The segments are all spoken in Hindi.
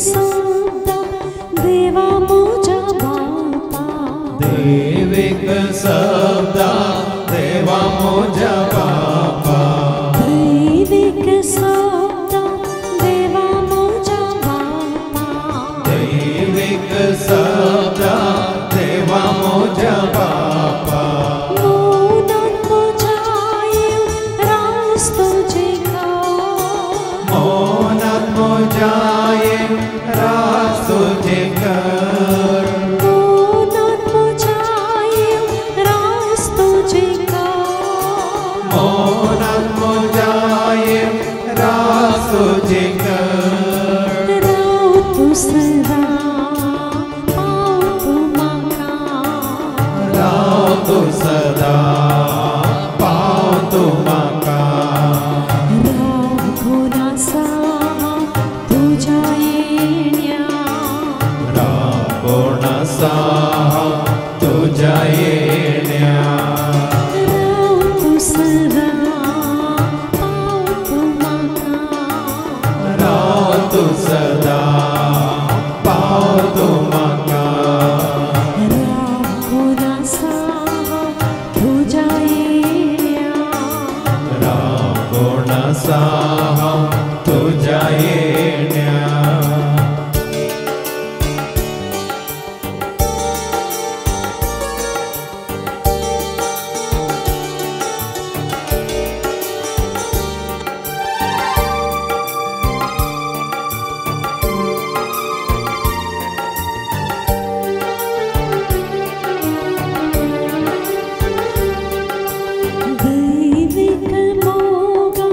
शब्दा देवा मोजा बापा दैविक शब्दा देवा मोजा बापा दैविक शब्दा देवा मोजा बापा दैविक शब्दा देवा मोजा बापा मोनात मोजाये रास तुझेका मोनात मोजाये रास तुझेकर मोनात मोजाये रास तुझेका मोनात मोजाये रास तुझेकर राव तू सदा पाव तू माका राव तू सदा पाव तू माका राव कोणासा तुझ्या येण्या राव कोणासा तुझ्या येण्या राव तू सदा पाव तू माका राव तू सदा पाव तू माका राव कोणासा तुझ्या येण्या राव कोणासा तुझ्या येण्या दैविक मोगा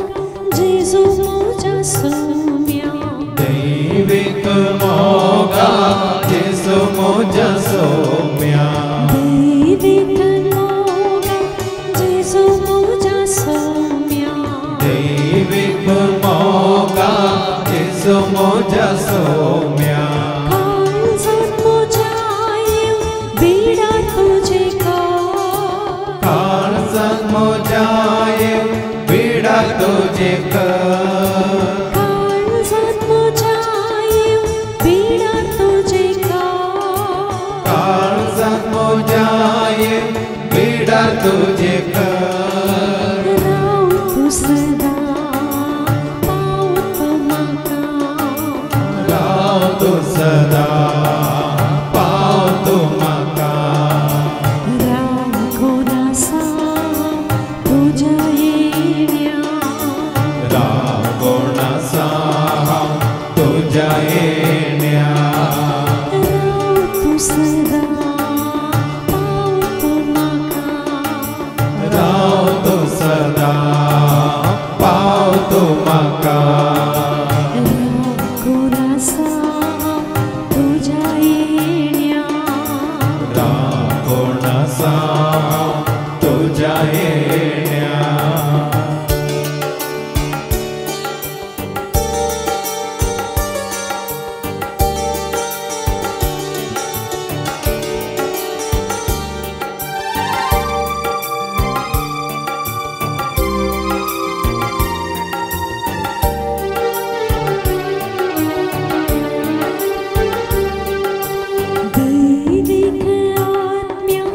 जेजू मोजा सौम्या दैविक मोगा जेसु मोजा सौम्या दैविक मोगा जेजू मोजा सौम्या दैविक मोगा जेसु मोजा सौम्या काळजात मोजाये बीडा तुझेका काळजात मोजाये बीडा तुझेकर काळजात मोजाये बीडा तुझेका काळजात मोजाये बीडा तुझेकर राव तू सदा पाव तू माका राव तू सदा पाव तू माका राव कोणासा तुझ्या येण्या राव कोणासा तुझ्या येण्या राव तू सदा पाव तू माका राव तू सदा पाव तू माका राव कोणासा तुझ्या येण्या राव कोणासा तुझ्या येण्या दैविक आत्म्या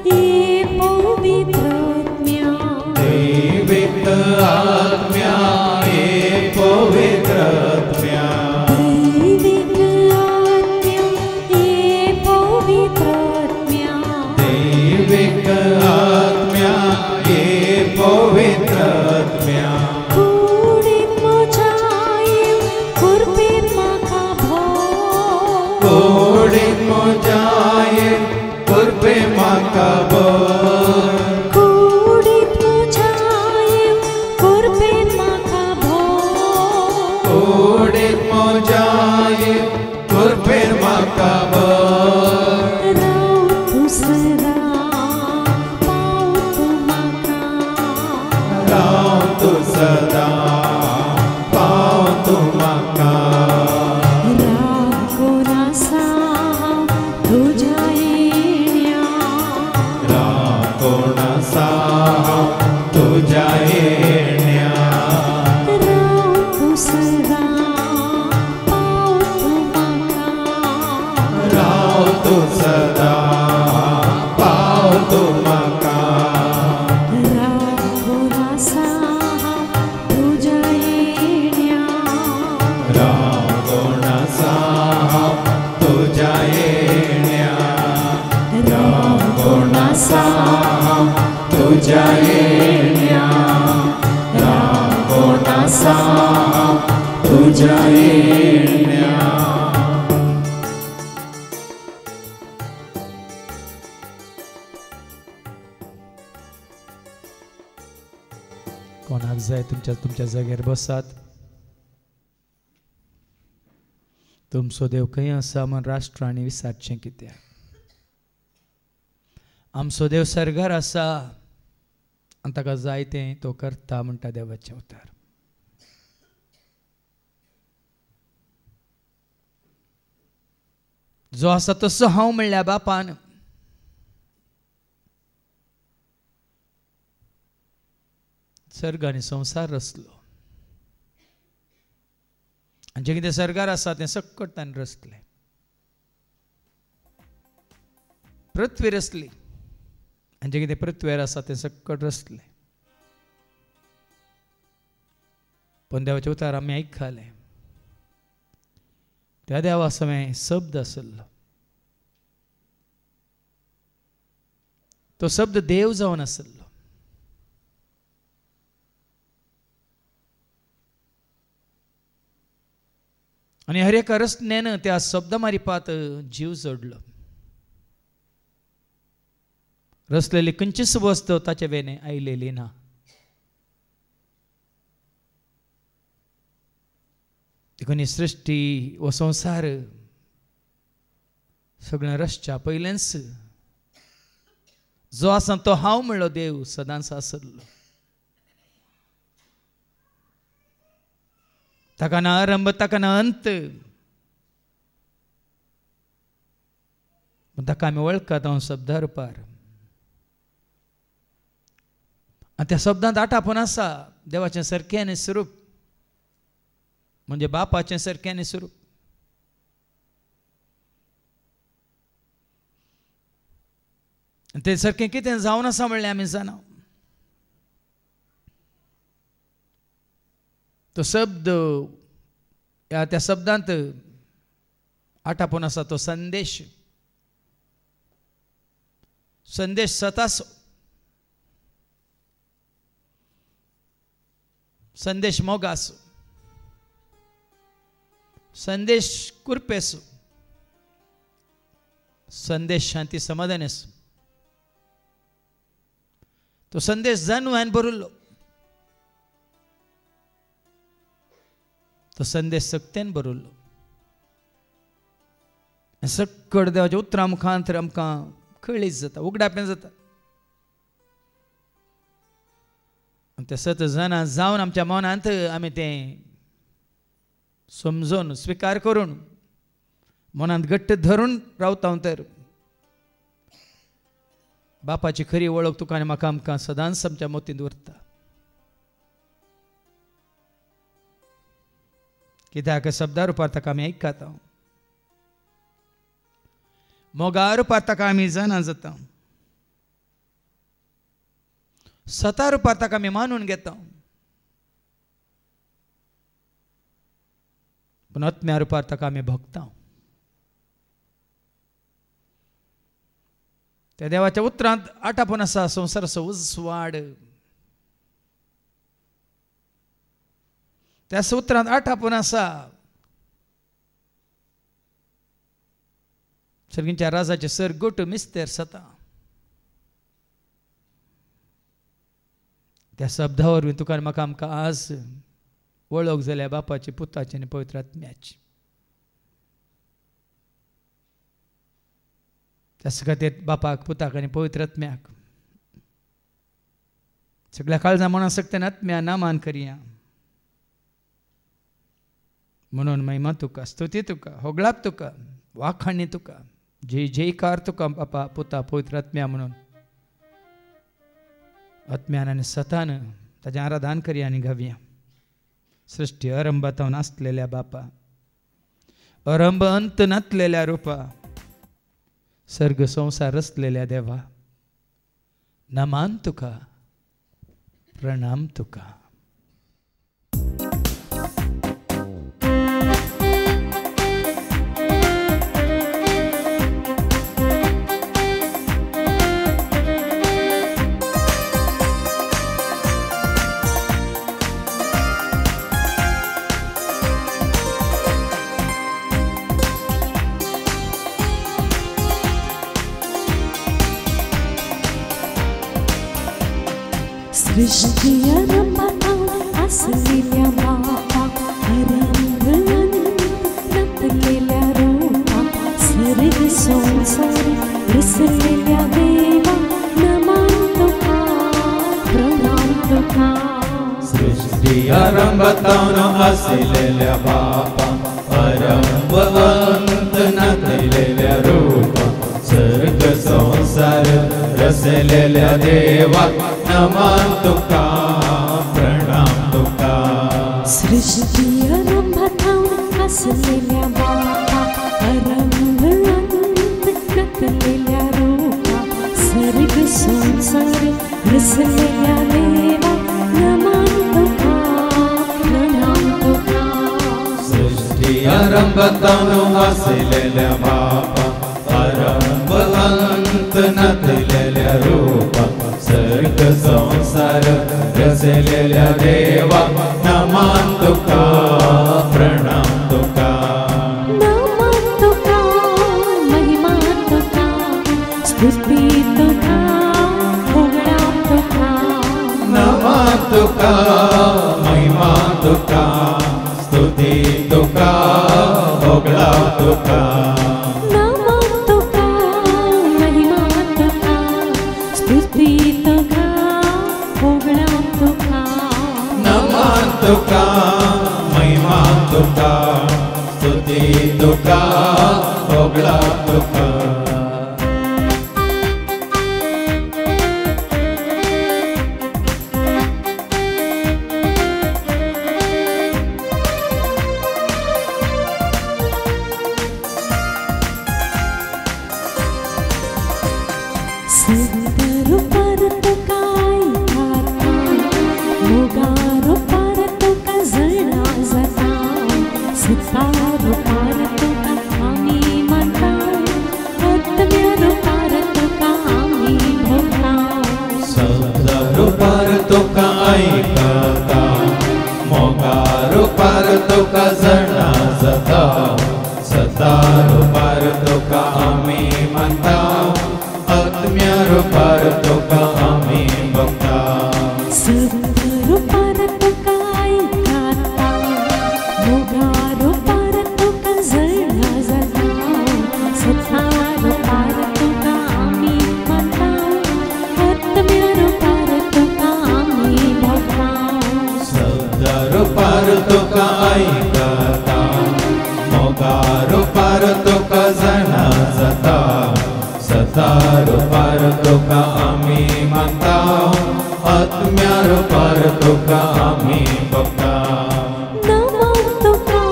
ये पवित्रात्म्या दैविक आत्म्या ये पवित्रात्म्या दैविक आत्म्या ये पवित्रात्म्या दैविक आत्म्या ये पवित्रात्म्या कुडीत मोजाये कुर्बीत माका भो कोडीत मोजाये कुर्बे माका बर कुडीत मोजाये कुर्बीत माका भो कोडीत मोजाये कुर्बे माका बर राव तू सदा पाव तू माका राव तू सदा पाव तू माका राव कोणासा तुझ्या येण्या राव कोणासा तुझ्या येण्या राव तू सदा पाव तू तू सदा पावतो म्हाका राखून आसा तुज्या येण्या रावण आसा तुज्या येण्या रावण आसा तुज्या येण्या रावण आसा तुज्या येण्या कोणाक जाय तुमच्या जाग्यार बसात तुमचो देव खंय आसा म्हण राष्ट्रांनी विचारचें कित्याक आमचो देव सर्गार आसा आनी ताका जाय तें तो करता म्हणटा देवाचें उतर जो आसा तसो हांव म्हणल्या बापान सर्ग आनी संवसार रचलो आनी जें कितें सर्गार आसा तें सक्कट ताणें रचलें पृथ्वी रचली आनी जें कितें पृथ्वीर आसा तें सक्कट रचलें पण देवाचें उतार आमी आयकले त्या देवा समय शब्द आसलो तो शब्द देव जावन आसलो आनी हर एका रचनेन त्या शब्दा मारिपात जीव जोडलो रचलेली खंयचीच वस्त ताचे वेने आयलेली ना देखून सृष्टी व संसार सगळें रचच्या पयलेंच जो आसा तो हांव म्हणलो देव सदांच आसलो ताका ना आरंभ ताका ना अंत पण ताका आमी वळखतात हांव शब्दा रुपार आनी त्या शब्दांत आठापून आसा देवाचें सारकें स्वरूप म्हणजे बापाचें सारकें स्वरूप तें सारकें कितें जावन आसा म्हणलें आमी जाणा तो शब्द त्या शब्दांत आठापून आसा तो संदेश संदेश सतासो संदेश मोगासो संदेश कुरपेसो संदेश शांती समाधान असो तो संदेश जाणू हांवें बरयलो तो संदेश सक्तेन बरयलो सक्कट देवाच्या उतरां मुखांतर आमकां कळीत जाता उगडापें जाता आनी तें सत जाणा जावन आमच्या मनांत आमी तें समजून स्विकार करून मनांत घट्ट धरून रावता तर बापाची खरी वळख तुका आनी म्हाका आमकां सदांच आमच्या मोतींत उरता कित्याक शब्दा रुपार ताका आमी आयकता मोगा रुपार ताका आमी जाणा जाता सता रुपार ताका आमी मानून घेता पण आत्म्या रुपार ताका आमी भोगता त्या देवाच्या उतरांत आठापून आसा संवसाराचो उजवाड त्या उतरांत आठापून आसा सर्गींच्या राजाचे सरगोट मिस्तेर सता त्या शब्दा वरवीं तुका आनी म्हाका आमकां आज वळख जाल्या बापाची पुताची आनी पवित्र आत्म्याची त्याच खातीर बापाक पुताक आनी पवित्र आत्म्याक सगळ्या काळजा मना सक्तेन आत्म्या नामान करया म्हणून महिमा तुका स्तुती तुका होगळाप तुका वाखाणी तुका जय जयकार तुका बापा पुता पवित्र आत्म्या म्हणून आत्म्यान आनी सतान ताचें आराधन करया आनी गावया सृष्टी अरंभात नासलेल्या बापा अरंभ अंत नासलेल्या रुपा सर्ग संसार रचलेल्या देवा, नमान तुका, प्रणाम तुका. सृष्टी आरंभात असलेल्या बापा, आरंभ नटलेल्या रूपा, सर्ग संसार रचलेल्या देवा, नमन तुका, प्रणाम तुका. सृष्टी आरंभात असलेल्या बापा, आरंभ अंत नटलेल्या रूपा, सर्ग संसार रचलेल्या देवा, नमन तुका, प्रणाम तुका. सृष्टी आरंभात असलेल्या बापा, आरंभ अंत नटलेल्या रूपा, सर्ग संसार रचलेल्या देवा, नमन तुका, प्रणाम तुका. सृष्टी आरंभात असलेल्या बापा, आरंभ अंत नटलेल्या रूपा, सर्ग संसार रचलेल्या देवा, नमन तुका, प्रणाम तुका. नमन तुका, महिमा तुका, स्तुती तुका, होगळा तुका. नमन तुका, महिमा तुका, स्तुती तुका, होगळा तुका. नमन तुका, महिमा तुका, स्तुती तुका, होगळा तुका. नमन तुका, महिमा तुका, स्तुती तुका, होगळा तुका. सुंदर परत काय गाता, मोगार परत का जळा जाता, सितार परत का आम्ही म्हणता, आत्म्यार परत का आम्ही भोगता. सुंदर पर तुका ऐकता, मोगार पर तुका जणा जाता, सतार पर तुका आम्ही म्हणता, आत्म्यार पर तुका आम्ही बघता. सुंदर परत काय गाता, मोगार परत का जळा जाता, सितार परत का आम्ही म्हणता, आत्म्यार परत का आम्ही भोगता. सुंदर पर तुका ऐकता, मोगार पर तुका जणा जाता, सतार पर तुका आम्ही म्हणता, आत्म्यार पर तुका आम्ही बघता. नमन तुका,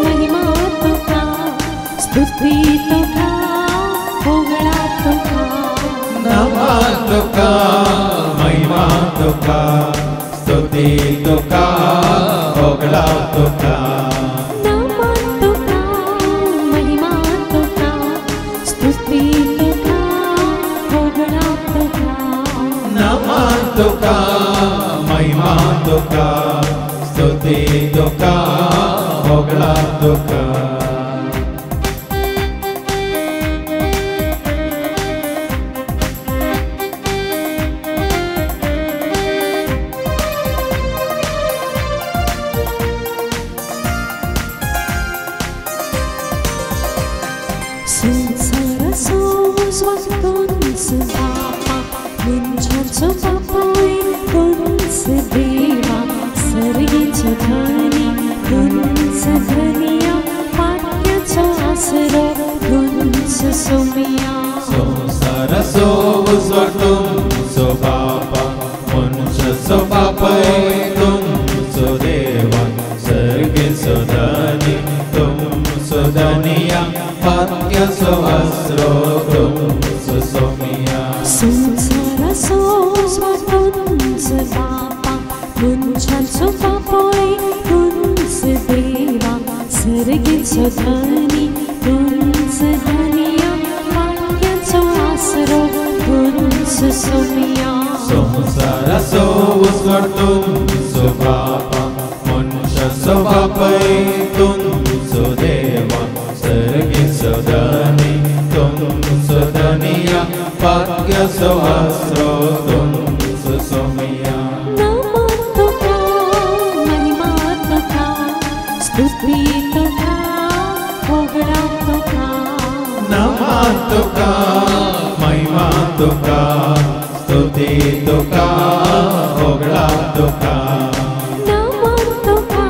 महिमा तुका, स्तुती तुका, होगळा तुका. नमन तुका, महिमा तुका, स्तुती तुका, होगळा तुका. नमन तुका, महिमा तुका, स्तुती तुका, होगळा तुका. नमन तुका, महिमा तुका, स्तुती तुका, होगळा तुका. संसार सोबतूनच बापा, मुंजांचो बापोय तुनच देवा, सर्गीचो धनी तुनच धनिया, वाक्याचो आसरो तुनच सोमिया. संसार सोबतूनचो बापा, मनशाचो बापाय तुमचो देवा, सर्गीचो धनी तुमचो धनिया, वाक्याचो आसरो मनशांचो बापोय तुंच देवा सर्गीचो धनी तुंच धनिया वाक्याचो आसरो तुंच सोमिया संसाराचो उजवाड तुमचो बापा मनशाचो बापय तुमचो देवा सर्गीचो धनी तुमचो धनिया वाक्याचो आसरो तुमचो सोमिया नमो तुका महिमा तुका स्तुती तुका होगळा तुका नमा तुका महिमा तुका स्तुती तुका होगळा तुका नमो तुका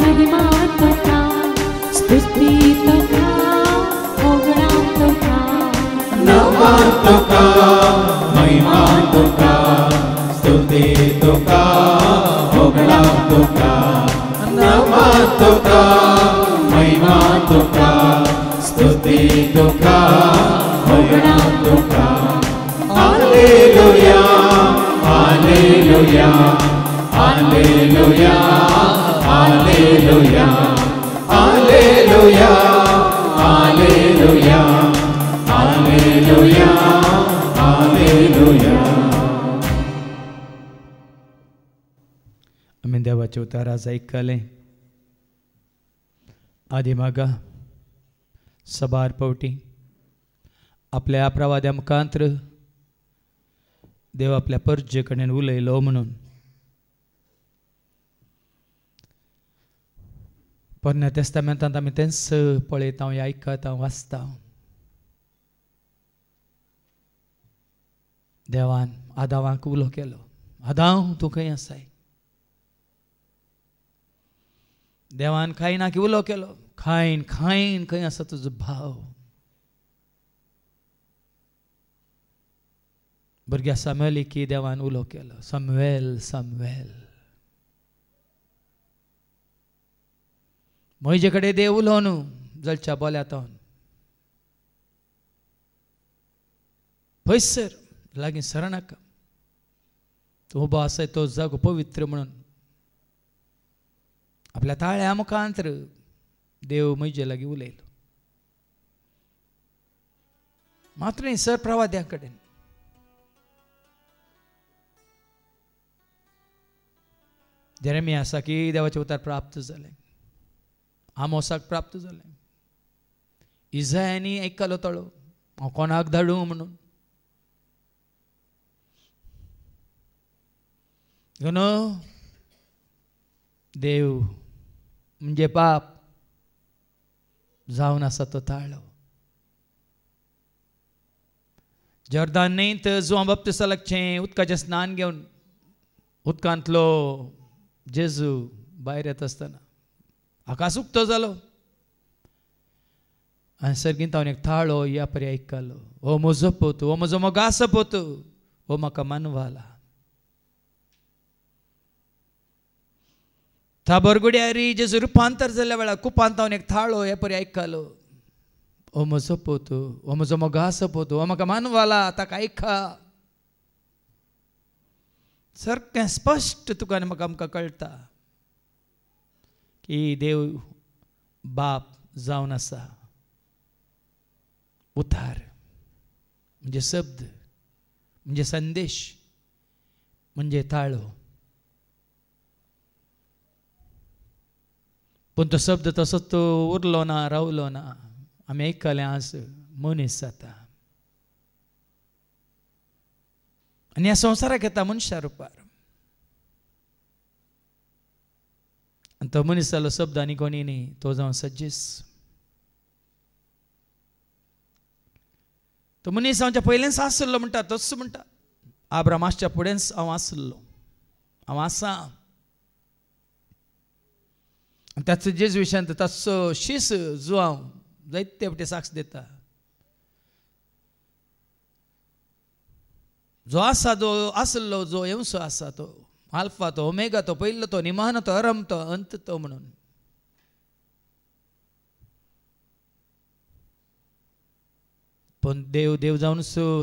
महिमा तुका स्तुती तुका होगळा तुका नमा तुका महिमा तुका स्तुती तुका होगळा तुका नमा तुका महिमा तुका स्तुती तुका होगळा तुका hallelujah hallelujah hallelujah hallelujah hallelujah hallelujah hallelujah hallelujah आम्ही देवाचे उतार आज ऐकले आधी मागा सबार पवटी आपल्या प्रवाद्या मुखांतर देव आपल्या परजे कडेन उलयलो म्हणून पोरण्या तेस्तामेंतांत आमी तेंच पळयता आयकता वाचता देवान आदावांक उलो केलो आदाव तूं खंय आसाय देवान खायना की उलो केलो खायन खायन खंय आसा तुजो भाव भुरग्या सामुएली देवान उलो केलो सामुएल सामुएल म्हजे कडेन देव उलो न्हू जलच्या बोल्यातोन पयसर लागीं सरनाका तूं उबो आसाय तो जागो पवित्र म्हणून आपल्या ताळ्या मुखांतर देव म्हजे लागीं उलयलो मात्र सर प्रवाद्या कडेन जेरेमियासाक देवाचें उतार प्राप्त जालें आमोसाक प्राप्त जालें इसायानी आयकलो तळो हांव कोणाक धाडूं म्हणून देव म्हणजे पाप जावन आसा तो ताळो जॉर्दान न्हंयत जुआं बपतिस्ताचें उदकाचें स्नान घेवन उदकांतलो जेजू भायर येता आसतना आकाश उक्तो जालो आनी सर्गींत हांवें एक थाळो ह्या परी आयकलो ओ म्हजो पोतू ओ म्हजो मोगासो पोतू ओ म्हाका मानवाला ताबोरगुड्यारी जेजू रुपांतर जाल्ल्या वेळार कुपांत हांवें एक थाळो ह्या परी आयकलो ओ म्हजो पोतू ओ म्हजो मोगासो पोतू ओ म्हाका मानवाला ताका आयका सारकें स्पश्ट तुका आनी म्हाका आमकां कळटा की देव बाप जावन आसा उतार म्हणजे शब्द म्हणजे संदेश म्हणजे ताळो पूण तो शब्द तसोच तो उरलो ना रावलो ना आमी आयकलें आज मनीस जाता आनी ह्या संवसाराक येता मनशा रुपार आनी तो मनीस जालो शब्द आनी कोणी न्ही तो जावन सज्जीस तो मनीस हांवच्या पयलेंच आसलो म्हणटा तोच म्हणटा आब्रामाच्या फुडेंच हांव आसलो हांव आसां आनी ताचो जेजू विशयांत ताचो शीस जो हांव जायते फावटी साक्ष दिता जो आसा जो आसलो जो येवसो आसा तो आल्फा तो ओमेगा तो पयलो तो निमान तो अरम तो अंत तो म्हणून पण देव देव जावन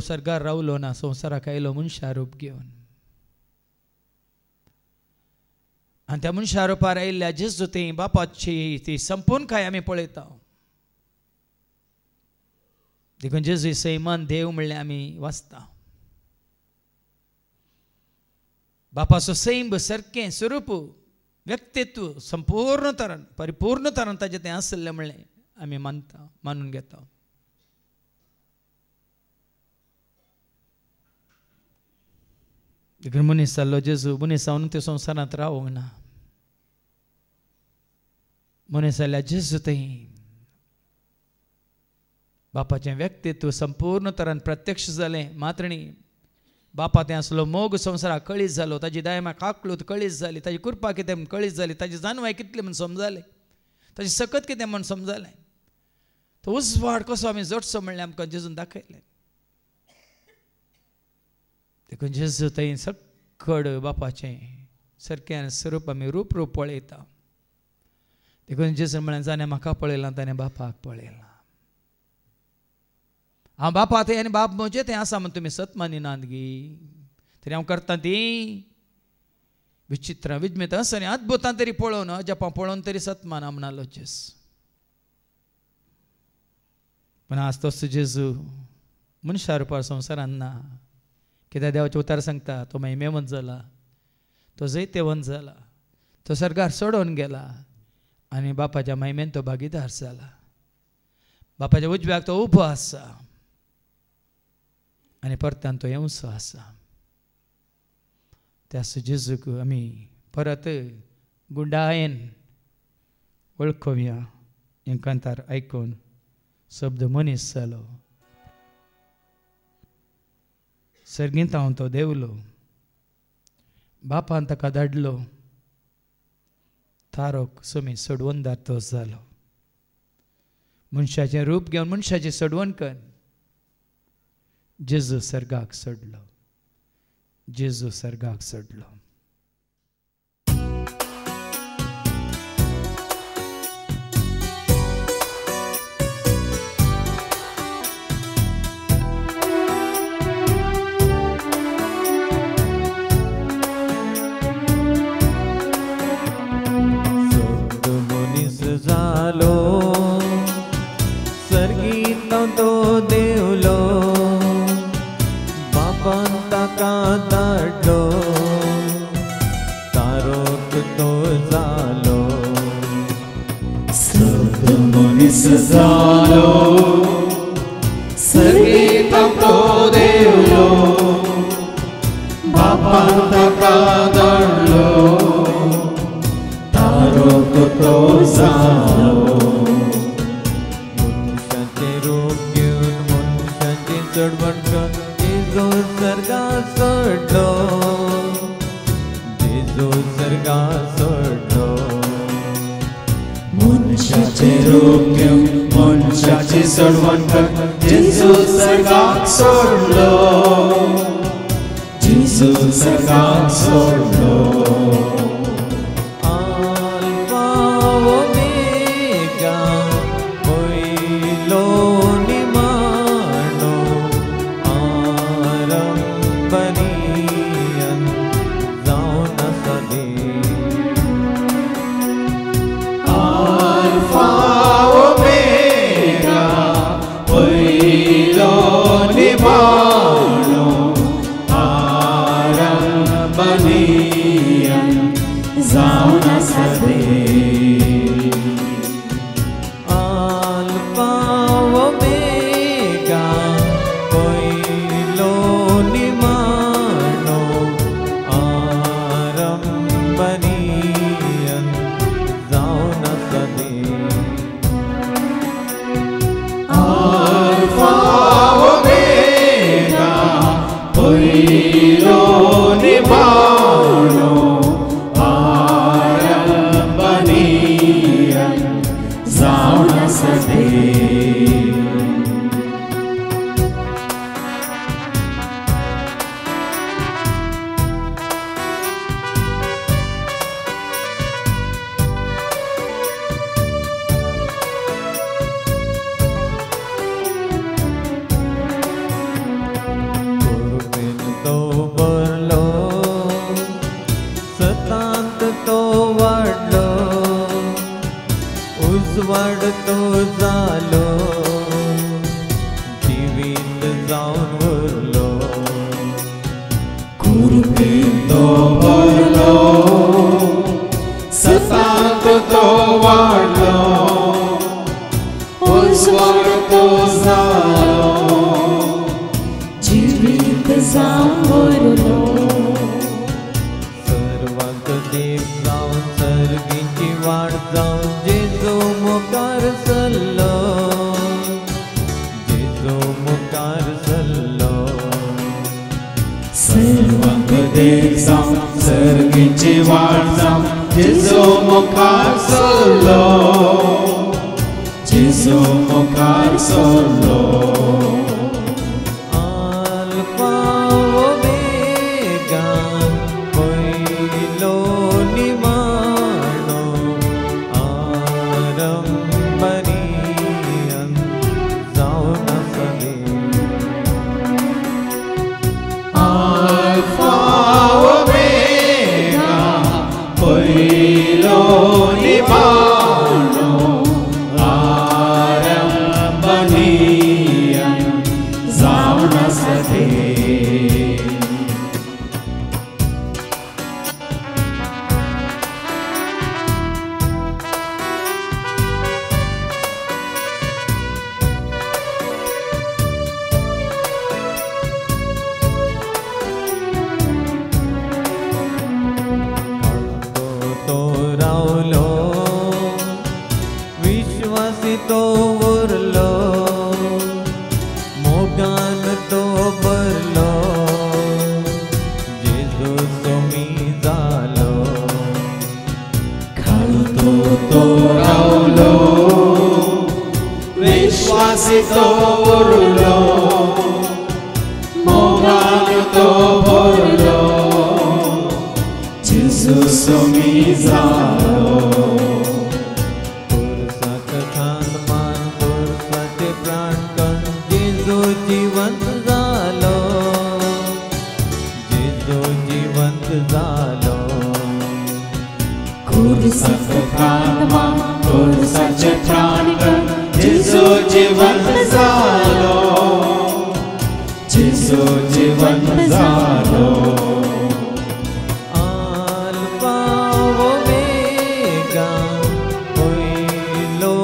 सर्गार रावलो ना संवसाराक आयलो मनशा रूप घेवन आनी त्या मनशा रुपार आयिल्ल्या जेजू ती बापाची ती संपूर्ण काय आमी पळयता. देखून जेजू सैमान देव म्हणलें आमी वाचता. बापाचो सैम सारकें स्वरूप व्यक्तित्व संपूर्ण तरान परिपूर्ण तरान ताजें तें आसलें म्हणलें आमी मानता मानून घेता. देखून मनीस जाल्लो जेजू मनीस जावन त्या संवसारांत रावूंक ना. मनीस जाल्ल्या जेजू थंय बापाचें व्यक्तित्व संपूर्ण तरान प्रत्यक्ष जालें. मात्र न्ही बापा तें आसलो मोग संवसाराक कळीत जालो. ताजी दायमा काकलूत कळीत जाली. ताजी कृपा कितें म्हूण कळीत जाली. ताजी जानवाय कितली म्हूण समजालें. ताजी सकत कितें म्हूण समजालें. तो उजवाड कसो आमी जोडचो म्हणलें आमकां जेजून दाखयलें. देखून जेजू थंय सकड बापाचें सारकें स्वरूप आमी रूप पळयता. देखून जेजू म्हळें जाणें म्हाका पळयलां ताणें बापाक पळयलां. हांव बापा थंय आनी बाप म्हजें थंय आसा म्हूण तुमी सत मानिनात गी. तरी हांव करता ती विचित्रां विज्मेत आसा आनी अद्भुतां तरी पळोवन अजापां पळोवन तरी सत माना म्हणलो जेजू. पूण आज तसो जेजू मनशा रुपार संवसारांत ना. कित्याक देवाचें उतार सांगता तो महिमेवंत जाला. तो जैतेवंत जाला. तो सर्गार सोडून गेला आनी बापाच्या महिमेन तो भागीदार जाला. बापाच्या उजव्याक तो उबो आसा आनी परतान तो येवचो आसा. त्या जेजूक आमी परत गुंडायेन वळखुया. हें कांतार आयकून शब्द मनीस जालो. सर्गींत हांव तो देवलो. बापान ताका धाडलो. थारोक सुमी सोडवणदार तो जालो. मनशाचें रूप घेवन मनशाची सोडवण कर. जेजू सर्गाक सोडलो. जेजू सर्गाक सोडलो. जालो सर्गीत तो देवलो. बापान ताका धाडलो. तारोक तो जालो. सगळो मनीस जालो सर्गीत तो देवलो. बापान ताका धाडलो. तारोक तो जालो. मनशाचे रूप घेवन मनशाची चडवण कर. जेजू सर्गाक सोडलो. जेजू सर्गाक सोडलो. मनशाचे रूप घेवन मनशाची सोडवण कर. जेजू सर्गाक सोडलो. जेजू सर्गाक सोडलो. Bani वाढतो झालो जीवित जाऊन उरलो कृपेन तो भरलो सतांत तो वाढलो वाढतो झालो जीवित जाऊन सर्वांत देव जाऊन सर्गीची वाढ जाऊन जेजो मुखार चल्लो जेजो मुखार चल्लो सर्वांग देव जाऊन सर्गीची वाढ जाऊन जेजो मुखार चल्लो जेजो मुखार चल्लो अल्फा ओमेगा पयलो निमाणो आरंभनी अंत जाऊन सदे अल्फा ओमेगा पयलो निमाणो आरंभनी अंत जाऊन सदे तो रावलो विश्वासी तो उरलो मोगान तो भरलो जेजू तुम्ही झालो खालतो तो रावलो विश्वासी तो उरलो मोगान तो भरलो जेजू तुम्ही झालो पुरसाक खान मान पुरसाचे प्राण कण जेजू जिवंत झालो जेजू जिवंत झालो खुरसाक कानमा खुरसाचे प्राण जेजू जिवंत झालो जेजू जिवंत झालो अल्फा ओमेगा पयलो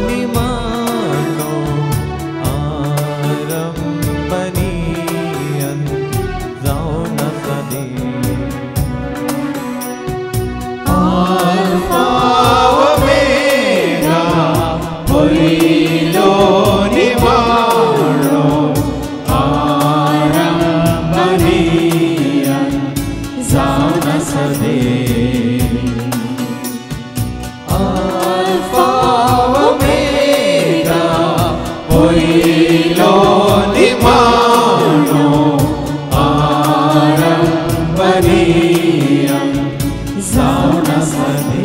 निमाणो आरंभनी अंत जाऊन सदे अल्फा ओमेगा पयलो निमाणो आरंभनी अंत जाऊन सदे अल्फा ओमेगा पयलो निमाणो आरंभनी अंत जाऊन सदे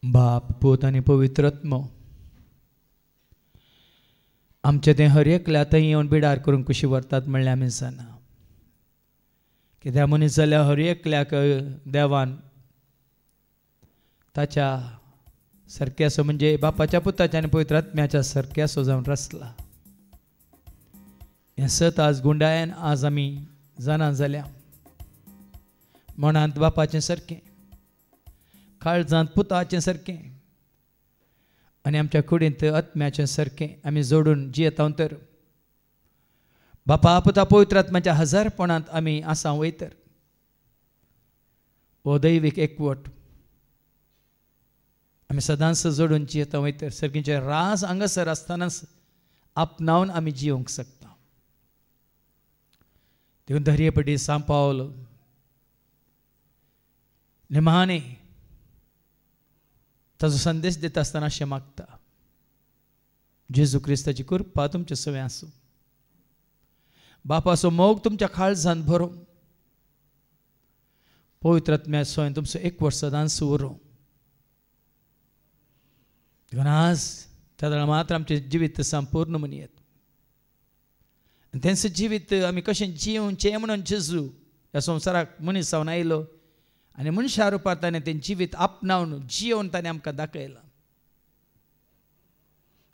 बाप पूत आनी पवित्र आत्मो आमचे तें हर एकल्या थंय येवन बिडार करून कशी व्हरतात म्हणलें आमी जाणा कित्याक मनीस जाल्यार हर एकल्याक देवान ताच्या सारक्यासो म्हणजे बापाच्या पुताच्या आनी पवित्र आत्म्याच्या सारक्यासो जावन रचला हें सत आज गुंडायन आज आमी जाणा जाल्या मनांत बापाचें सारकें काळजांत पुताचें सारकें आनी आमच्या कुडींत आत्म्याचें सारकें आमी जोडून जियेता तर बापा पुता पवित्र आत्म्याच्या हजारपणांत आमी आसा वयतर हो दैवीक एकवट आमी सदांच जोडून जियेता वयतर सर्गीचे रास हांगासर आसतनाच आपणावन आमी जियोंक शकता देव धैर्यपटी सांपावलो निमाणे ताजो संदेश दिता आसतना अशें मागता जेजू क्रिस्ताची कृपा तुमचे सगळें आसूं बापाचो मोग तुमच्या काळजांत भरो पवित्र आत्म्या सोय तुमचो एक वर्स सदांच उरो आज त्या मात्र आमचे जिवीत संपूर्ण म्हणयेत तेंच जिवीत आमी कशें जिवचें म्हणून जेजू ह्या संवसाराक मनीस जावन आयलो आनी मनशा रुपार ताणें तें जिवीत आपणावन जियोवन ताणें आमकां दाखयलां.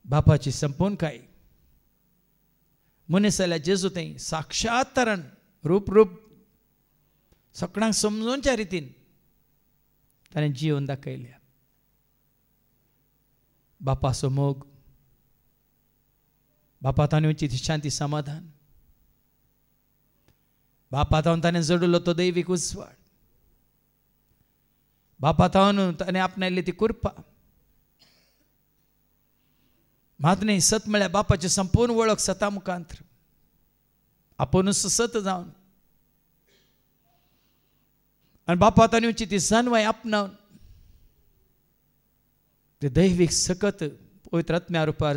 बापाची संपूर्णकाय मनीस जाल्यार जेजू तें साक्षात तरान रूप सगळ्यांक समजोवच्या रितीन ताणें जियोवन दाखयल्या. बापाचो मोग, बापा ताणेंची शांती समाधान, बापा ताणें जोडलो तो दैवीक उजवाड, बापा ताणें आपणायल्ली ती कृपा, मात न्ही सत म्हळ्यार बापाची संपूर्ण वळख सता मुखांतर आपुणूच सत जावन आनी बापा ताणेंची ती जाणवाय आपणावन ते दैवीक सकत पवित्र आत्म्या रुपार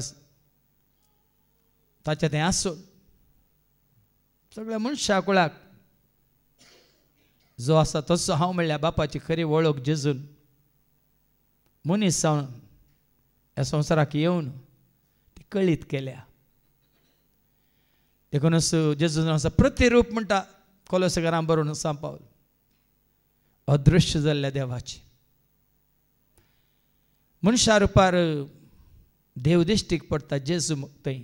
ताचें तें आसून सगळ्या मनशा कुळाक जो आसा तसो हांव म्हणल्यार बापाची खरी वळख जेजून मनीस जावन ह्या संवसाराक येवन ती कळीत केल्या. देखूनच जेजून आसा प्रतिरूप म्हणटा कोलोसेकारांक बरोवन सांपावल अदृश्य जाल्ल्या देवाची मनशा रुपार देव दिश्टीक पडटा जेजू थंय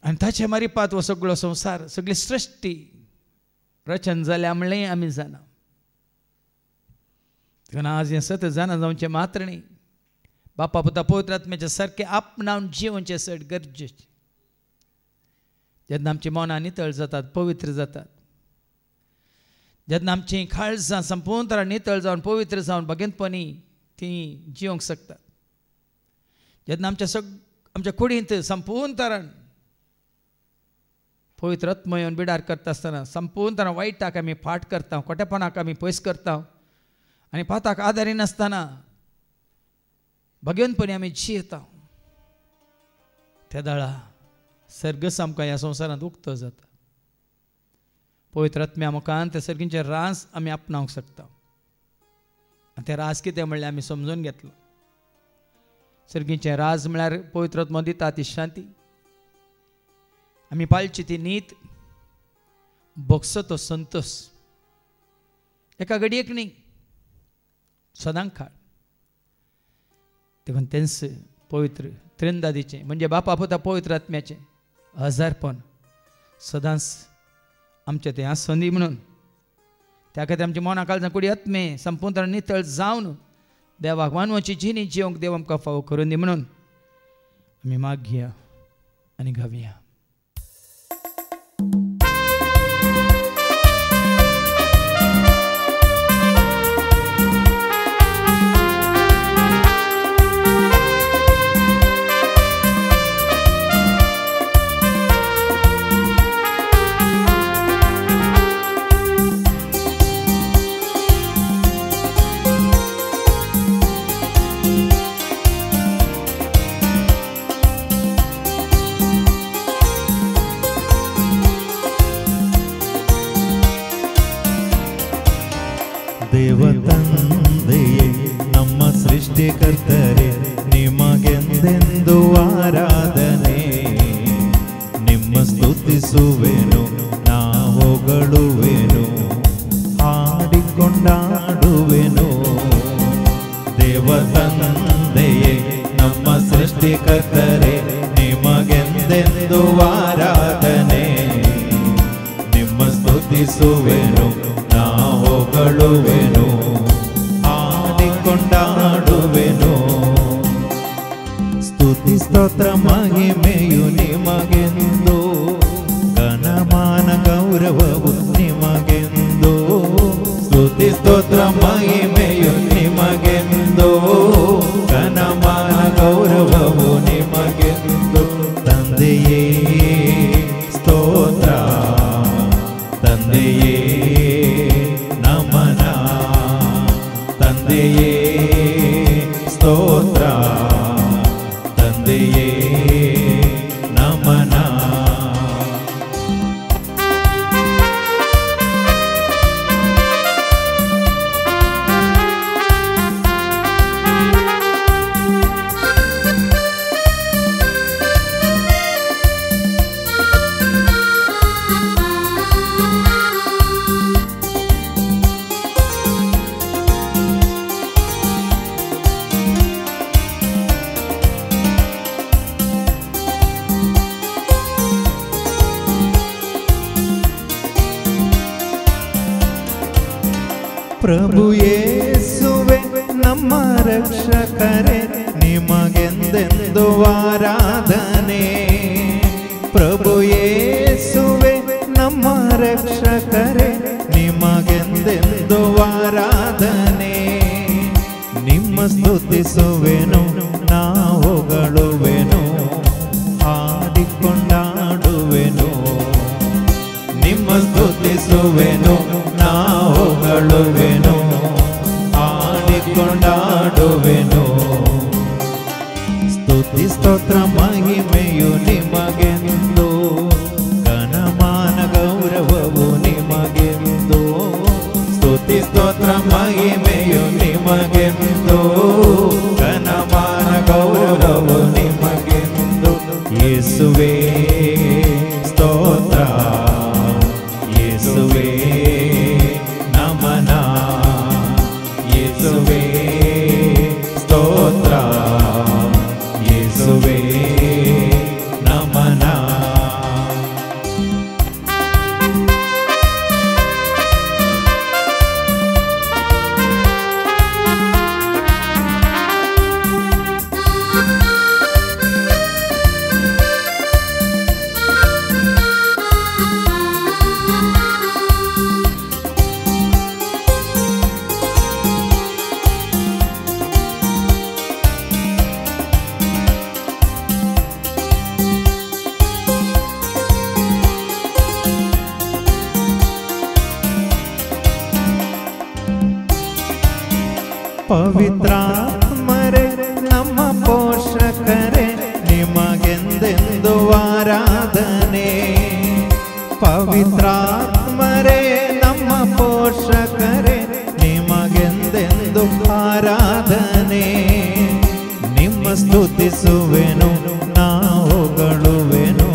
आनी ताचे मारिपात हो सगळो संवसार सगळी सृश्टी रचन जाल्या म्हणलें आमी जाणा. देखून आज हें सत जाणा जावचें मात्र न्ही, बापा पुता पवित्र आत्म्याचें सारकें आपणावन जिवोवचें सट गरजेचें. जेन्ना आमचीं मनां नितळ जातात, पवित्र जातात, जेन्ना आमचीं काळजां संपूर्ण तरान नितळ जावन पवित्र जावन भगेंतपणी तीं जिवंक शकतात, जेन्ना आमच्या कुडींत संपूर्ण तरान पवित्र आत्मा येवन बिडार करता आसतना संपूर्ण तरान वायटाक आमी फाट करता, खोटेपणाक आमी पयस करता आनी पाताक आदारी नासतना भगेंतपणी आमी जियेता, त्या दाळा सर्गस आमकां ह्या संवसारांत उक्तो जाता. पवित्र आत्म्या मुखान ते सर्गींचे रास आमी आपणावंक शकता आनी ते रास कितें म्हणल्यार आमी समजून घेतलो. सर्गींचे राज म्हळ्यार पवित्र आत्मा दिता ती शांती, आमी पाळची ती नीत, भोगसो तो संतोष, एका घडयेक न्ही सदांच काळ. देखून तेंच पवित्र त्रिंदादीचें म्हणजे बापा पुता पवित्र आत्म्याचें हजारपण सदांच आमचें तें आसंदी म्हणून त्या खातीर आमच्या मना काळजां कुडी आत्मे संपूर्ण नितळ जावन देवाक मानवाची जिणी जिवंक देव आमकां फावो करून दी म्हणून आमी मागया आनी गावया. ದೇವತಂದೆಯೇ ನಮ್ಮ ಸೃಷ್ಟಿಕರ್ತರೆ ನಿಮಗೆಂದೆಂದು ಆರಾಧನೆ, ನಿಮ್ಮ ಸ್ತುತಿಸುವೆನು ನಾ ಹೊಗಳುವೆನು ಹಾಡಿಕೊಂಡಾಡುವೆನು. ದೇವತಂದೆಯೇ ನಮ್ಮ ಸೃಷ್ಟಿಕರ್ತರೆ ನಿಮಗೆಂದೆಂದು ಆರಾಧನೆ, ನಿಮ್ಮ ಸ್ತುತಿಸುವೆನು ನಾ ಹೊಗಳುವೆನು ಹಾಡಿಕೊಂಡಾಡುವೆನು. ಸ್ತುತಿ ಸ್ತೋತ್ರ ಮಹಿಮೆಯು ನಿಮಗೆಂದು, ಘನಮಾನ ಗೌರವವು ನಿಮಗೆಂದು. ಸ್ತುತಿ ಸ್ತೋತ್ರ ಮಹಿಮೆಯು ನಿಮಗೆಂದು, ಘನಮಾನ ಗೌರವವು ನಿಮಗೆಂದು. ತಂದೆಯೇ ಸ್ತೋತ್ರ, ತಂದೆಯೇ ನಮನ, ತಂದೆಯೇ ಸ್ತೋತ್ರ, ತಂದೆಯೇ ನಮನ. ಪ್ರಭು ಯೇಸುವೆ ನಮ್ಮ ರಕ್ಷಕರೇ ನಿಮಗೆಂದೆಂದು ಆರಾಧನೆ. ಪ್ರಭು ಯೇಸುವೆ ನಮ್ಮ ರಕ್ಷಕರೇ ನಿಮಗೆಂದೆಂದು ಆರಾಧನೆ. ನಿಮ್ಮ ಸ್ತುತಿಸುವೆನು ನಾ ಹೊಗಳುವೆನು ಹಾಡಿಕೊಂಡಾಡುವೆನು. ನಿಮ್ಮ ಸ್ತುತಿಸುವೆನು ನಾ ಹೊಗಳುವೆನು ಹಾಡಿಕೊಂಡಾಡುವೆನು. ಸ್ತುತಿ ಸ್ತೋತ್ರ ಮಹಿಮೆಯು ನಿಮಗೆಂದು ಘನಮಾನ ಗೌರವವು ನಿಮಗೆಂದು. ಸ್ತುತಿ ಸ್ತೋತ್ರ ಮಹಿಮೆಯು ನಿಮಗೆಂದು ಘನಮಾನ ಗೌರವವು ನಿಮಗೆಂದು. ಯೇಸುವೇ ಸ್ತೋತ್ರ, ಯೇಸುವೇ ನಮನ, ಯೇಸುವೇ ಸ್ತೋತ್ರ, ಯೇಸುವೇ ನಮನ. ಪವಿತ್ರಾತ್ಮರೇ ನಮ್ಮ ಪೋಷಕರೇ ನಿಮಗೆಂದೆಂದು ಆರಾಧನೆ. ಪವಿತ್ರಾತ್ಮರೇ ನಮ್ಮ ಪೋಷಕರೇ ನಿಮಗೆಂದೆಂದು ಆರಾಧನೆ. ನಿಮ್ಮ ಸ್ತುತಿಸುವೆನು ನಾ ಹೊಗಳುವೆನು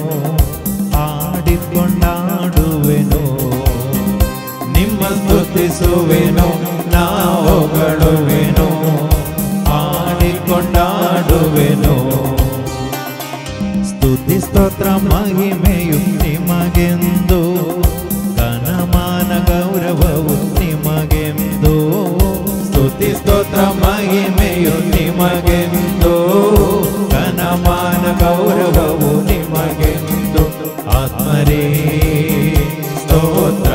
ಹಾಡಿಕೊಂಡಾಡುವೆನು. ನಿಮ್ಮ ಸ್ತುತಿಸುವೆನು ನಾ ಹೊಗಳುವೆನು ಹಾಡಿಕೊಂಡಾಡುವೆನು. ಸ್ತುತಿ ಸ್ತೋತ್ರ ಮಹಿಮೆಯು ನಿಮಗೆಂದು ಘನಮಾನ ಗೌರವವು ನಿಮಗೆಂದು. ಸ್ತುತಿ ಸ್ತೋತ್ರ ಮಹಿಮೆಯು ನಿಮಗೆಂದು ಘನಮಾನ ಗೌರವವು ನಿಮಗೆಂದು. ಆತ್ಮರೇ ಸ್ತೋತ್ರ,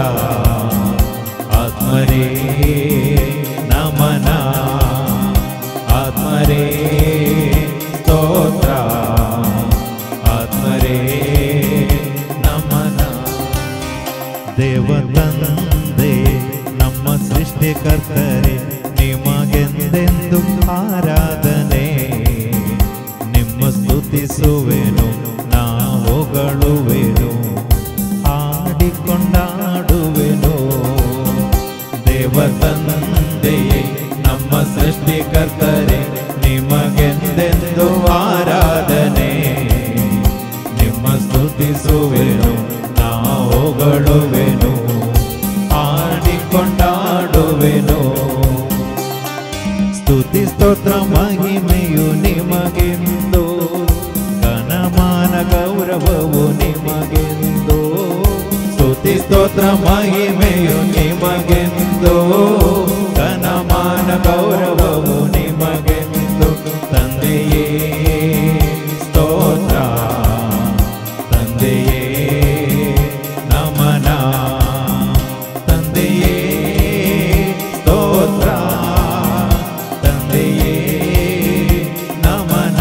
ಆತ್ಮರೇ ನಮನ, ಆತ್ಮರೇ ಸ್ತೋತ್ರ, ಆತ್ಮರೇ ನಮನ. ದೇವತಂದೆ ನಮ್ಮ ಸೃಷ್ಟಿಕರ್ತರೇ ನಿಮಗೆಂದೆಂದು ಆರಾಧನೆ. ನಿಮ್ಮ ಸ್ತುತಿಸುವೆನು ನಾ ಹೊಗಳುವೆನು ಹಾಡಿಕೊಂಡಾಡುವೆನು. ದೇವತಂದೆಯೇ ನಮ್ಮ ಸೃಷ್ಟಿಕರ್ತರೇ ನಿಮಗೆಂದೆಂದು ಆರಾಧನೆ. ನಿಮ್ಮ ಸ್ತುತಿಸುವೆನು ನಾ ಹೊಗಳುವೆನು ಹಾಡಿಕೊಂಡಾಡುವೆನು. ಸ್ತುತಿ ಸ್ತೋತ್ರ ಮಹಿಮೆಯು ನಿಮಗೆಂದು ಘನಮಾನ ಗೌರವವು ನಿಮಗೆಂದು. ಸ್ತುತಿ ಸ್ತೋತ್ರ ಮಹಿಮೆಯು ನಿಮಗೆಂದು ಘನಮಾನ ಗೌರವವು ನಿಮಗೆಂದು. ತಂದೆಯೇ ಸ್ತೋತ್ರ, ತಂದೆಯೇ ನಮನ, ತಂದೆಯೇ ಸ್ತೋತ್ರ, ತಂದೆಯೇ ನಮನ.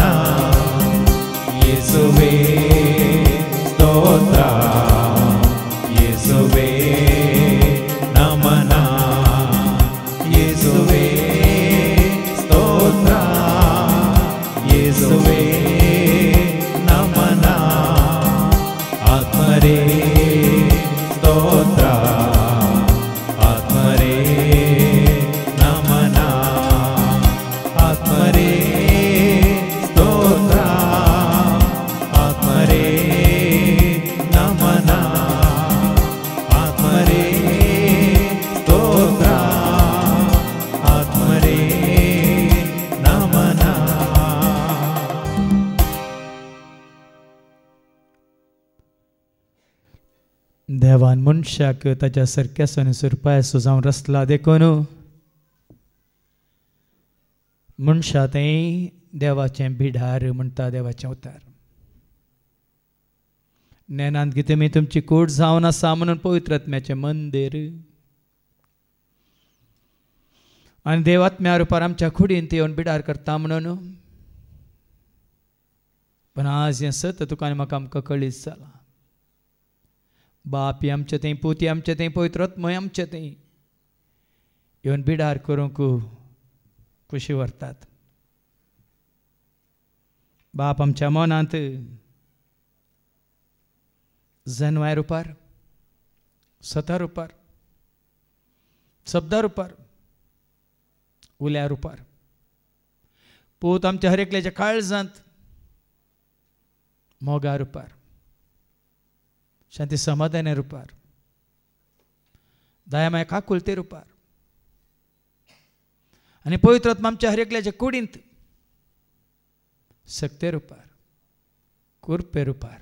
ಯೇಸುವೇ ಸ್ತೋತ್ರ, ಯೇಸುವೇ ನಮನ, ಯೇಸುವೇ ಸ್ತೋತ್ರ, ಯೇಸುವೇ ನಮನ. ಆತ್ಮರೇ ಸ್ತೋತ್ರ, ಆತ್ಮರೇ ನಮನ, ಆತ್ಮರೇ ಸ್ತೋತ್ರ, ಆತ್ಮರೇ ನಮನ, ಆತ್ಮರೇ ಸ್ತೋತ್ರ, ಆತ್ಮರೇ ನಮನ. देवान मनशाक ताच्या सारक्यासून सुरपाय सुजावन रचला देखून मनशा तें देवाचें बिडार म्हणटा देवाचें उतार. ज्ञानांत कितें मी तुमची कूड जावन आसा म्हणून पवित्र आत्म्याचें मंदिर. आनी देव आत्म्या रुपार आमच्या कुडींत येवन बिडार करता म्हणून. पण आज हें सत तुका आनी म्हाका आमकां कळीत जाला. बाप आमचें तें, पोती आमचें तें, पवित्र आत्मय आमचें तें येवन बिडार करूंक कुशी व्हरतात. बाप आमच्या मनांत जनवाय रुपार, सता रुपार, शब्दा रुपार, उल्या रुपार, पूत आमच्या हर एकल्याच्या काळजांत मोगा रुपार, शांती समाधाना रुपार, दयामाय काकुलते रुपार, आणि पवित्र आत्मा आमच्या हर एकल्याच्या कुडींत सक्ते रुपार, कुरपे रुपार.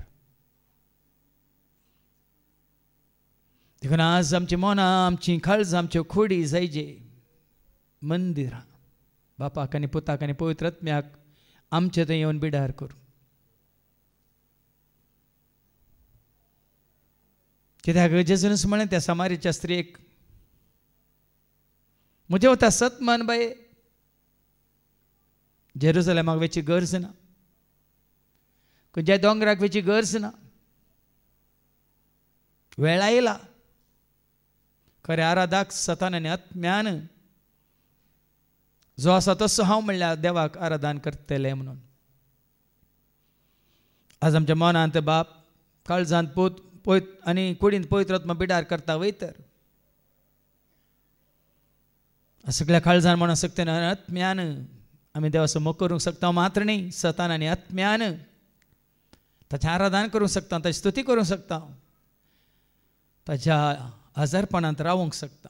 देखून आज आमची मनां, आमची काळजां, आमच्यो कुडी जायजे मंदिरां बापाक आनी पुताक आनी पवित्र आत्म्याक आमचे थंय येवन बिडार करूं. कित्याक जेजूनच म्हळें त्या सामारीच्या स्त्रीक, म्हजें वता सत मान बाये, जेरुसलेमाक वेची गरज ना, खंयच्याय दोंगराक वेची गरज ना. वेळ आयला खरें आराधाक सतान आनी आत्म्यान जो आसा तसो हांव म्हणल्यार देवाक आराधन करतलें म्हणून. आज आमच्या मनांत बाप काळजांत पोत आनी कुडींत पवित्र आत्मा बिडार करता वयतर सगळ्या काळजान म्हणून सकतेन आत्म्यान आमी देवाचो मोग करूंक शकता. मात्र न्ही, सतान आनी आत्म्यान ताचें आराधन करूंक शकता, ताची स्तुती करूंक शकता, ताच्या आजारपणांत रावूंक शकता.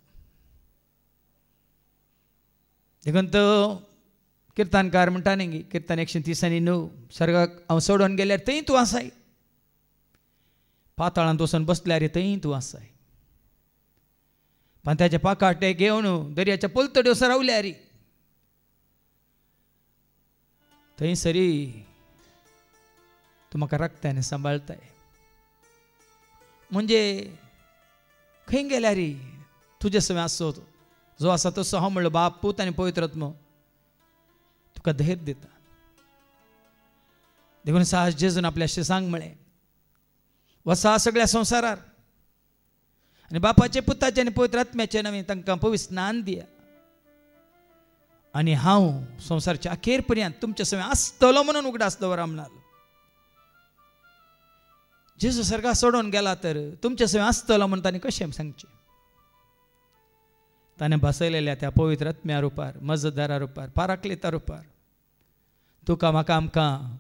देखून तो किर्तनकार म्हणटा न्ही, किर्तन 130:9, सर्गाक हांव सोडून गेल्यार थंय तूं आसाय, पाताळांत वचून बसल्यार थंय तूं आसाय, पण त्याचे पाकाटे घेवन दर्याच्या पलतड्यो रावल्यार थंय सरी तूं म्हाका राखताय सांबाळताय. म्हणजे खंय गेल्यार तुजे सवय आसो जो आसा तसो हांव म्हणलो बाप, पूत आनी पवित्र आत्मो तुका धैर्य दिता. देखून साहस जेजून आपल्याशी सांग म्हळें, वसा सगळ्या संवसारार आनी बापाचे, पुताचे आनी पवित्र आत्म्याचे नांवे तांकां पवित्र स्नान दिया, आनी हांव संवसाराच्या अखेर पर्यंत तुमचे सवय आसतलो म्हणून उगडास दवरा म्हणालो. जेजू सर्गा सोडून गेला तर तुमचे सवय आसतलो म्हणून ताणें कशें सांगचें. ताणें बसयलेल्या त्या पवित्र आत्म्या रुपार, मजतदारा रुपार, पाराक्लेता रुपार तुका म्हाका आमकां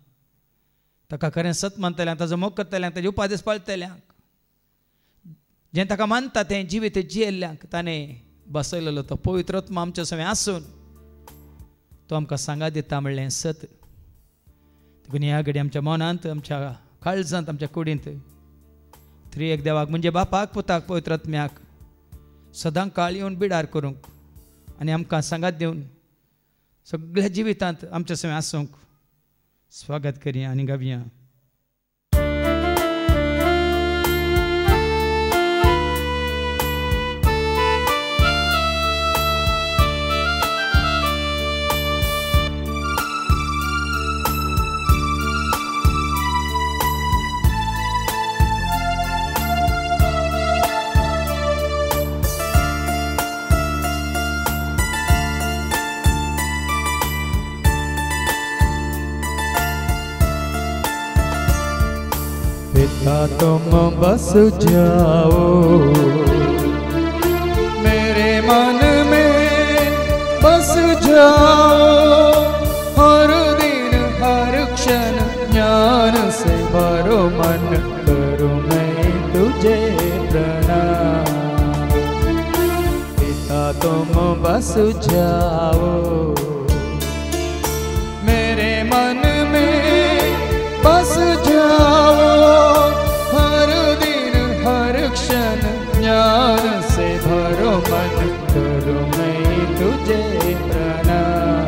ताका खरें सत मानतल्यांक, ताजो मोग करतल्यांक, ताजे उपादेश पाळटल्यांक, जें ताका मानता तें जिवीत जियेल्ल्यांक ताणें बसयलेलो तो पवित्र आत्मा आमचे सवय आसून तो आमकां सांगा दिता म्हणलें सत. देखून ह्या घडी आमच्या मनांत, आमच्या काळजांत, आमच्या कुडींत त्रिएक देवाक म्हणजे बापाक, पुताक, पवित्र आत्म्याक सदां काळ येवन बिडार करूंक आनी आमकां सांगात दिवन सगळ्या जिवितांत आमचे सवय आसूंक स्वागत करया आनी गावया. पिता तुम बस जाओ मेरे मन में, बस जाओ हर दिन हर क्षण ज्ञान से भरो मन, करूं मैं तुझे प्रणाम. पिता तुम बस जाओ मेरे मन में, बस जाओ हर दिन हर क्षण ज्ञान से भरो मन, करूं मैं तुझे प्रणाम.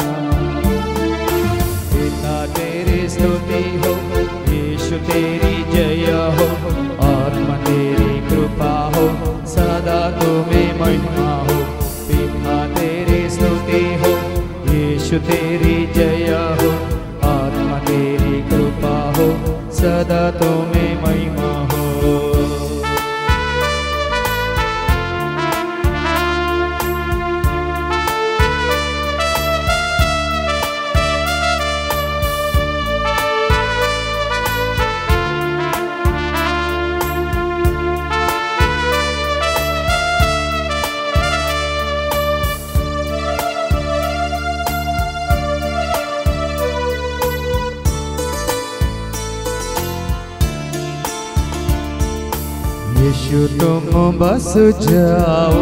यीशु तुम बस जाओ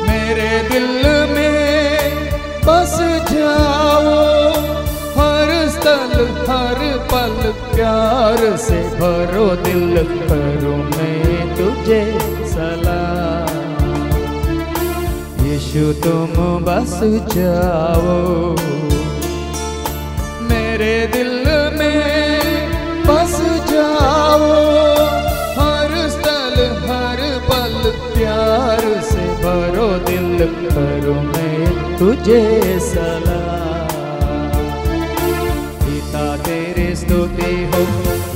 मेरे दिल में, बस जाओ हर स्थल हर पल प्यार से भरो दिल, करूं मैं तुझे सलाम। यीशु तुम बस जाओ मेरे दिल में, बस जाओ हर स्थल हर पल प्यार से भरो दिल, करूं मैं तुझे सलाम। पिता तेरी स्तुति हो,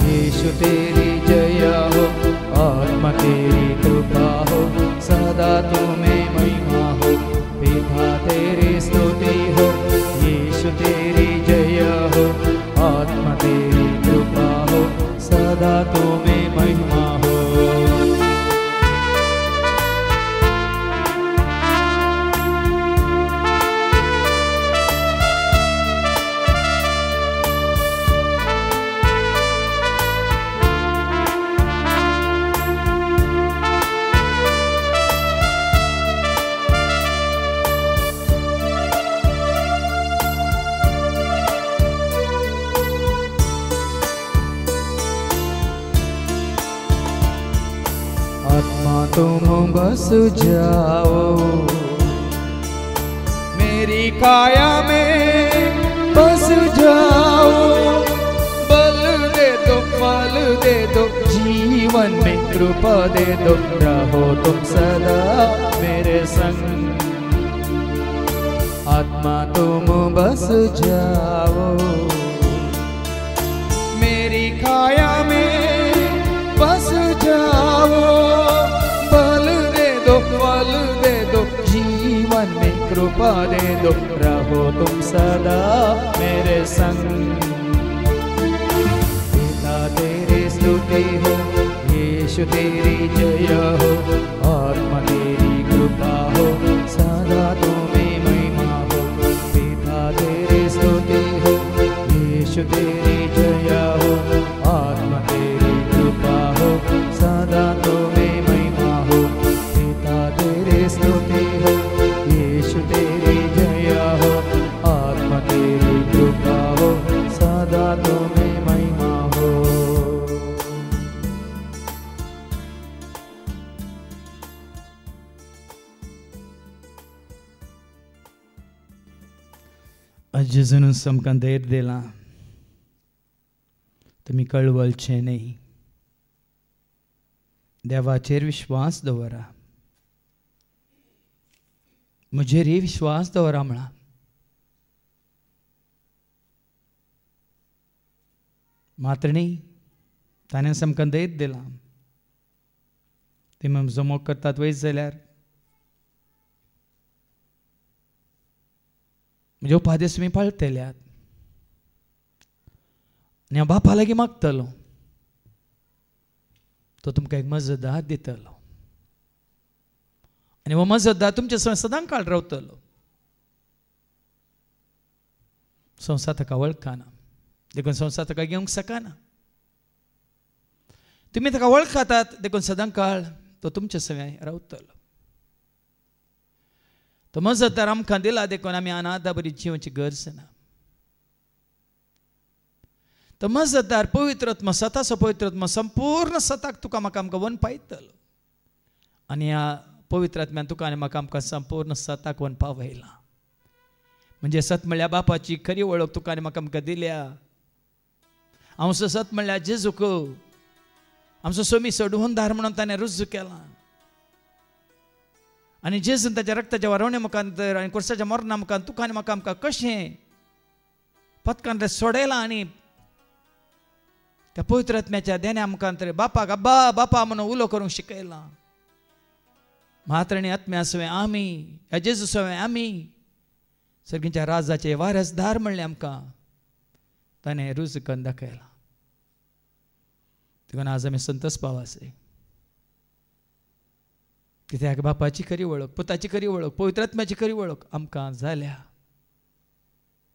यीशु तेरी जय हो, आत्मा तेरी कृपा हो, सदा तुम्हें महिमा हो। पिता तेरी स्तुति हो, यीशु तेरी जय हो, आत्मा तेरी कृपा हो, सदा तुम्हें महिमा हो। आत्मा तुम बस जाओ मेरी काया में, बस जाओ बल दे दो फल दे दो, जीवन में कृपा दे दो, रहो तुम सदा मेरे संग। आत्मा तुम बस जाओ मेरी काया में, बस जाओ बल दे दो फल दे दो, जीवन में कृपा दे दो, रहो तुम सदा मेरे संग। पिता तेरी स्तुति हो, यीशु तेरी जय हो, आत्मा तेरी कृपा हो, सदा तुम्हें महिमा हो। पिता तेरी स्तुति हो, यीशु तेरी जय हो, आत्मा तेरी कृपा हो, सदा तुम्हें महिमा हो। पिता तेरी स्तुति हो, यीशु तेरी जय हो, आत्मा तेरी कृपा हो, सदा तुम्हें महिमा हो। अजून समकां धैर्य दिला, तुम्ही कळवळचे नाही, देवाचेर विश्वास दवरा, म्हजेरय विश्वास दवरा म्हणा। मात्र न्ही, ताणें समकां धैर्य दिला, ते म्हजो मोग करतात वयस जाल्यार म्हजे उपादेश तुमी पाळटल्यात आनी हांव बापा लागीं मागतलो, तो तुमकां एक मजतदार दितलो आनी हो मजतदार तुमचे सवय सदां काळ रावतलो। संवसार ताका वळखना, देखून संवसार ताका घेवंक शकना। तुमी ताका वळखतात, देखून सदां काळ तो तुमचे सवय रावतलो। तो मजतदार आमकां दिला, देखून आमी अनाथ बरी जिवची गरज ना। तो मजतदार पवित्रत्म सताचो पवित्रत्म संपूर्ण सताक तुका म्हाका आमकां वन पायतलो आनी ह्या पवित्रात्म्यान तुका आनी म्हाका आमकां संपूर्ण सताक वन पावयला। म्हणजे सत म्हणल्यार बापाची खरी वळख तुका आनी म्हाका आमकां दिल्या। आमचो सत म्हणल्यार जेजूक आमचो सोमी सोडून धार म्हणून ताणें रुजू केला आनी जेजून ताच्या रक्ताच्या वारवणे मुखांतर आनी कुर्साच्या मरणा मुखार तुका आनी म्हाका आमकां कशें पथकान सोडयलां आनी त्या पवित्र आत्म्याच्या देण्या मुखांतर बापाक अब्बा बापा म्हणून उलो करूंक शिकयलां। मात्र आनी आत्म्या सवय आमी, ह्या जेजू सवय आमी सर्गीच्या राजाचे वारसदार म्हणले आमकां ताणें रुजू करून दाखयलां। देखून आज आमी संतोश पावासे, कित्याक बापाची खरी वळख, पुताची खरी वळख, पवित्र आत्म्याची खरी वळख आमकां जाल्या।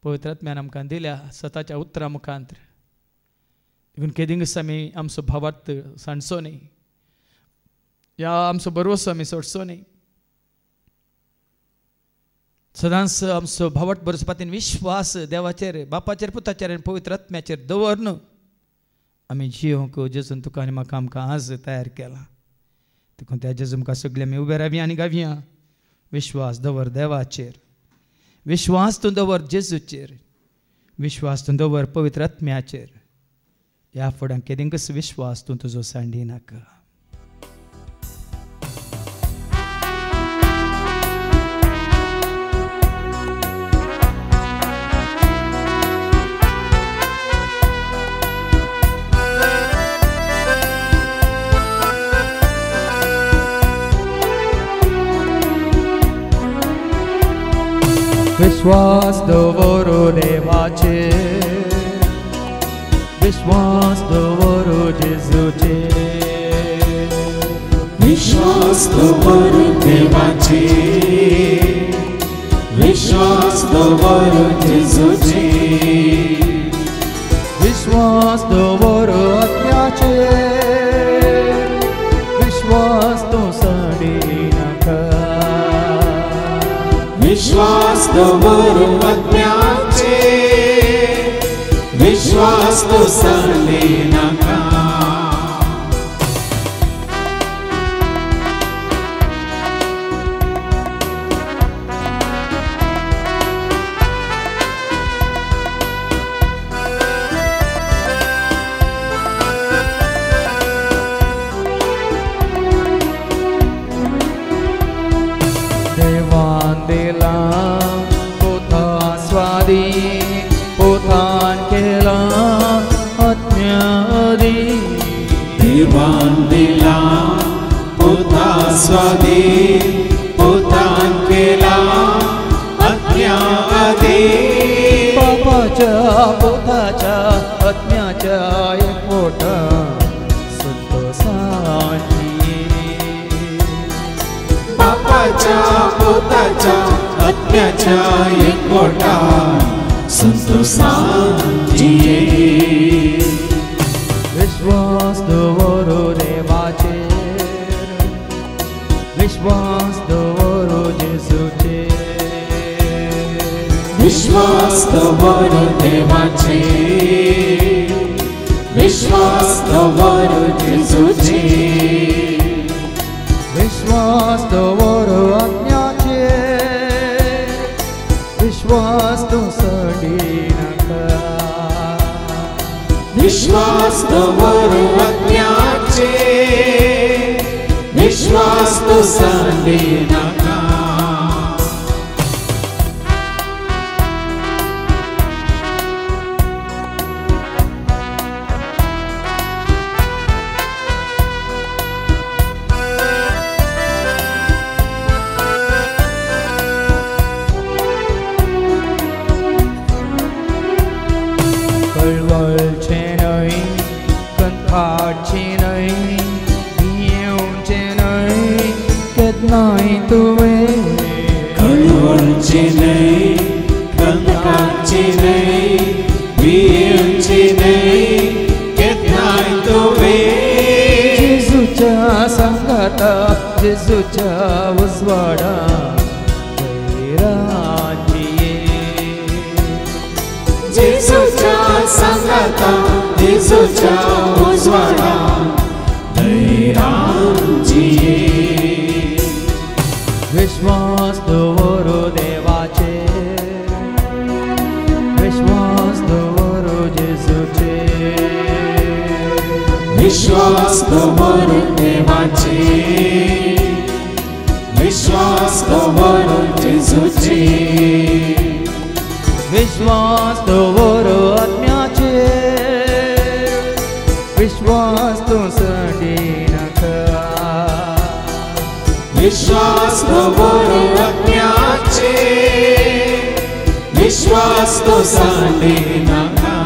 पवित्र आत्म्यान आमकां दिल्या सताच्या उतरां मुखांतर देखून केदिंगस आमी आमचो भावार्थ सांडचो न्ही या आमचो बरोसो आमी सोडचो न्ही सदांच आमचो भावार्थ बरोवचो खातीर विश्वास देवाचेर बापाचेर पुताचेर आनी पवित्र आत्म्याचेर दवरून आमी जियोंक जेजून तुका आनी म्हाका आमकां आज तयार केला देखून त्या जेजू मुखार सगळे आमी उबे रावया आनी गावया विश्वास दवर देवाचेर विश्वास तूं दवर जेजूचेर विश्वास तूं दवर पवित्र आत्म्याचेर ह्या फुड्यांत केदिंकच विश्वास तूं तुजो सांडिनाका विश्वास दवरो देवाचेर विश्वास दवरो जेजूचेर विश्वास दवर देवाचेर विश्वास दवर जेजूचेर विश्वास दवरो आत्म्याचेर विश्वास तूं सांडिनाका विश्वास दवर आत्म्याचेर विश्वास तूं सांडिनाका देवान दिला पोता स्वाधीन पोतान केला आत्म्यादी देवान दिला पोता स्वाधीन पोतान केला आज्ञा अधीन बापाच्या पोताच्या आत्म्याच्या एकवटा संतोषाची बापाच्या पोताच्या आत्म्याच्या एकवटा संतोषाची विश्वास दवरो देवाचेर विश्वास दवरो जेजूचेर विश्वास दवर देवाचेर विश्वास दवर जेजूचेर विश्वास दवरो आत्म्याचेर विश्वास तूं सांडिनाका विश्वास दवर आत्म्याचेर विश्वास तूं सांडिनाका कळवळचे न्हय कंठाचे न्हय भियेवचे न्हय केन्नाय तुवें कळवळचे न्हय कंकाचे न्हय भियेवचे न्हय केन्नाय तुवें जेजूच्या संगाता जेजूच्या उजवाडा जेजूच्या संगाता जेजूच्या उजवाडा धैर्यान जिये विश्वास दवरो देवाचेर विश्वास दवरो जेजूचेर विश्वास दवर देवाचेर विश्वास दवर जेजूचेर विश्वास दवरो आत्म्याचेर विश्वास तूं सांडिनाका विश्वास दवर आत्म्याचेर विश्वास तूं सांडिनाका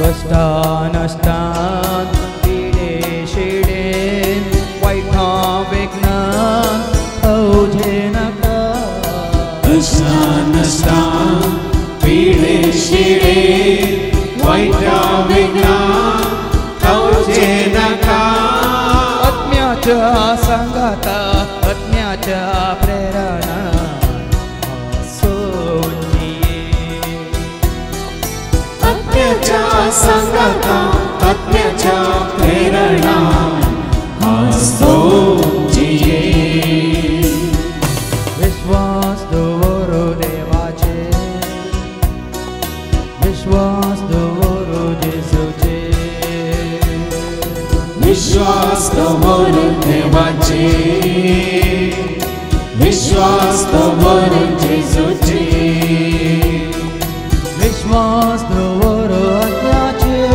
कष्टानष्टान पिढे शिडेन वाईटा विघ्नान अवघे नका कष्टा पिढे शिडे वाईटा विघ्ना अवघे नका आत्म्याच्या संगाता आत्म्याच्या प्रेरणा आत्म्याच्या संगाता आत्म्याच्या प्रेरणा जिये विश्वास दवरो देवाचे विश्वास दवरो जेसूचे विश्वास दवरो देवाचे विश्वास दवरो जेसूचे विश्वास दवरो आत्म्याचे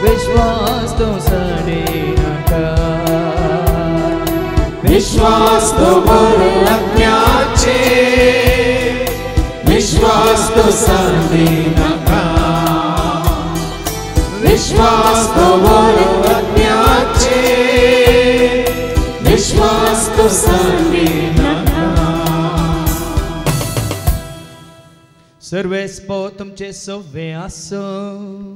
विश्वास तो सडे नका विश्वास दवरो आत्म्याचे विश्वास तो सांडे नका विश्वास दवरो आत्म्याचे विश्वास तो सांडे नका सर्वेस्पो तुमचे सव्वे आसो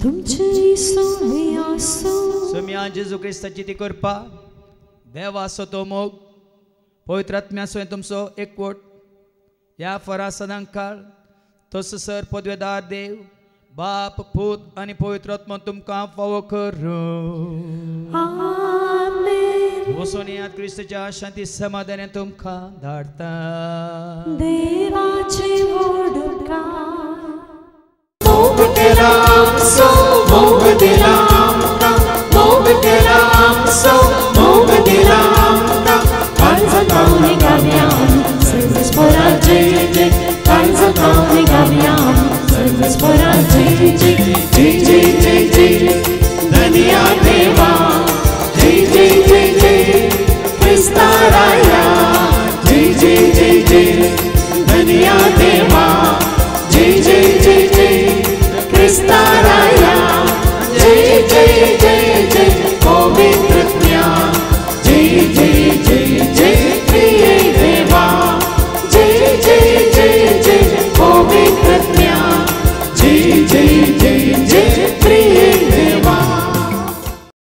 तुमचे सव्वे आसो सोम्या जेजू क्रिस्ताची ती कृपा देव आसो तो मोग पवित्र आत्म्यासो तुमचो एकवट ह्या फरा सदांक काळ तसो सर पदवेदार देव बाप पूत आनी पवित्र आत्मा तुमकां फावो करूं आमेन वचून यात क्रिस्ताच्या शांती समाधानान तुमकां धाडटा देवाची वडका